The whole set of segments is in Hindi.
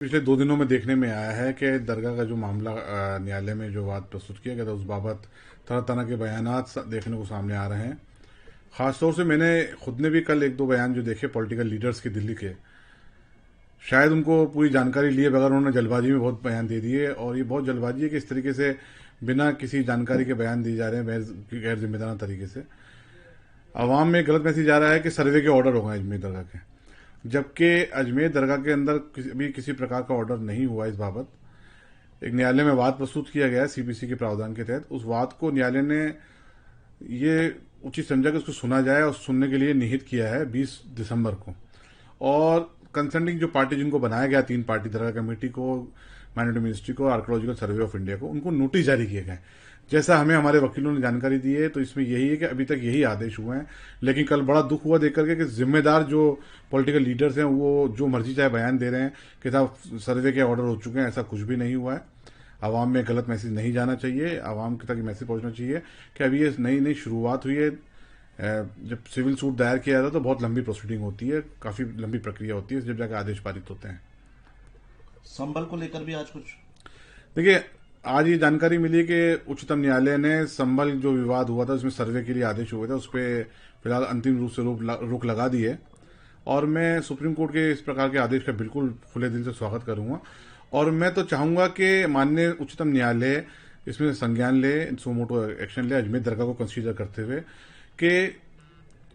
पिछले 2 दिनों में देखने में आया है कि दरगाह का जो मामला न्यायालय में जो वाद प्रस्तुत किया गया था उस बाबत तरह तरह के बयानात देखने को सामने आ रहे हैं। खासतौर से मैंने खुद ने भी कल एक दो बयान जो देखे पॉलिटिकल लीडर्स के दिल्ली के, शायद उनको पूरी जानकारी लिए बगैर उन्होंने जल्दबाजी में बहुत बयान दे दिए। और ये बहुत जल्दबाजी है कि इस तरीके से बिना किसी जानकारी के बयान दिए जा रहे हैं गैर जिम्मेदाराना तरीके से। अवाम में गलत मैसेज आ रहा है कि सर्वे के ऑर्डर हो गए अजमेर दरगाह के, जबकि अजमेर दरगाह के अंदर भी किसी प्रकार का ऑर्डर नहीं हुआ। इस बाबत एक न्यायालय में वाद प्रस्तुत किया गया है सीपीसी के प्रावधान के तहत। उस वाद को न्यायालय ने ये उचित समझा कि उसको सुना जाए और सुनने के लिए निहित किया है 20 दिसंबर को। और कंसर्निंग जो पार्टी जिनको बनाया गया, 3 पार्टी, दरगाह कमेटी को, माइनॉरिटी मिनिस्ट्री को, आर्कोलॉजिकल सर्वे ऑफ इंडिया को, उनको नोटिस जारी किए गए। जैसा हमें हमारे वकीलों ने जानकारी दी है तो इसमें यही है कि अभी तक यही आदेश हुए हैं। लेकिन कल बड़ा दुख हुआ देख करके कि जिम्मेदार जो पॉलिटिकल लीडर्स हैं वो जो मर्जी चाहे बयान दे रहे हैं कि साहब सर्वे के ऑर्डर हो चुके हैं। ऐसा कुछ भी नहीं हुआ है। आवाम में गलत मैसेज नहीं जाना चाहिए, आवाम तक मैसेज पहुंचना चाहिए कि अभी ये नई नई शुरुआत हुई है। जब सिविल सूट दायर किया जाता है तो बहुत लंबी प्रोसीडिंग होती है, काफी लंबी प्रक्रिया होती है जब जाकर आदेश पारित होते हैं। संभल को लेकर भी आज कुछ देखिए, आज ये जानकारी मिली कि उच्चतम न्यायालय ने संभल जो विवाद हुआ था उसमें सर्वे के लिए आदेश हुए थे, उस पर फिलहाल अंतिम रूप से रोक लगा दी है। और मैं सुप्रीम कोर्ट के इस प्रकार के आदेश का बिल्कुल खुले दिल से स्वागत करूंगा। और मैं तो चाहूंगा कि माननीय उच्चतम न्यायालय इसमें संज्ञान ले, सुमोटो एक्शन ले अजमेर दरगाह को कंसीडर करते हुए कि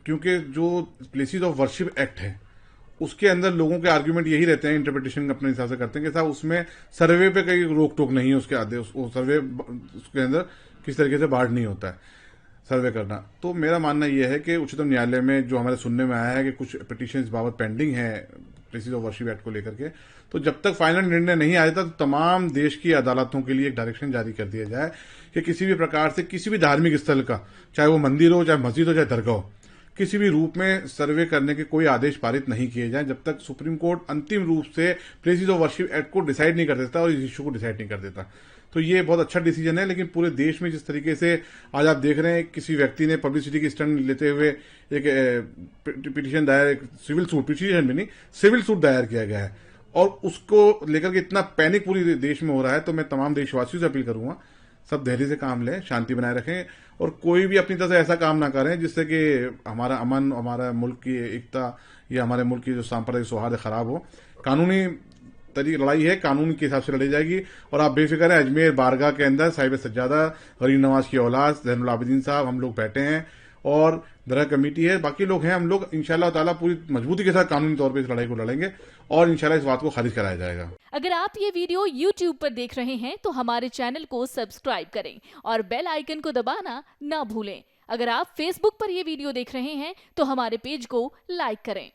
क्योंकि जो प्लेसेस ऑफ वर्शिप एक्ट है उसके अंदर लोगों के आर्ग्यूमेंट यही रहते हैं, इंटरप्रिटेशन अपने हिसाब से करते हैं कि साहब उसमें सर्वे पे कहीं रोक टोक नहीं है, उसके आदेश सर्वे उसके अंदर किस तरीके से बाढ़ नहीं होता है सर्वे करना। तो मेरा मानना यह है कि उच्चतम न्यायालय में जो हमारे सुनने में आया है कि कुछ पिटीशन इस बाबत पेंडिंग है प्लेसेस ऑफ वर्शिप एक्ट को लेकर के, तो जब तक फाइनल निर्णय नहीं आ जाता तो तमाम देश की अदालतों के लिए एक डायरेक्शन जारी कर दिया जाए कि किसी भी प्रकार से किसी भी धार्मिक स्थल का, चाहे वो मंदिर हो, चाहे मस्जिद हो, चाहे दरगाह हो, किसी भी रूप में सर्वे करने के कोई आदेश पारित नहीं किए जाए जब तक सुप्रीम कोर्ट अंतिम रूप से प्लेसेस ऑफ वर्शिप एक्ट को डिसाइड नहीं कर देता और इस इश्यू को डिसाइड नहीं कर देता। तो ये बहुत अच्छा डिसीजन है। लेकिन पूरे देश में जिस तरीके से आज आप देख रहे हैं, किसी व्यक्ति ने पब्लिसिटी की स्टंट लेते हुए एक पिटीशन दायर, एक सिविल सूट, पिटीशन भी नहीं, सिविल सूट दायर किया गया है और उसको लेकर के इतना पैनिक पूरी देश में हो रहा है। तो मैं तमाम देशवासियों से अपील करूंगा, सब धैर्य से काम लें, शांति बनाए रखें और कोई भी अपनी तरफ से ऐसा काम ना करें जिससे कि हमारा अमन, हमारा मुल्क की एकता या हमारे मुल्क की जो सांप्रदायिक सौहार्द खराब हो। कानूनी लड़ाई है, कानून के हिसाब से लड़ी जाएगी। और आप बेफिक्र हैं, अजमेर बारगाह के अंदर साहिब सज्जादा, गरीब नवाज की औलाद, ज़ैनुल आबिदीन साहब, हम लोग बैठे हैं और दरगाह कमेटी है, बाकी लोग हैं, हम लोग इंशाल्लाह ताला पूरी मजबूती के साथ कानूनी तौर पे इस लड़ाई को लड़ेंगे और इंशाल्लाह इस बात को खारिज कराया जाएगा। अगर आप ये वीडियो YouTube पर देख रहे हैं तो हमारे चैनल को सब्सक्राइब करें और बेल आइकन को दबाना ना भूलें। अगर आप Facebook पर ये वीडियो देख रहे हैं तो हमारे पेज को लाइक करें।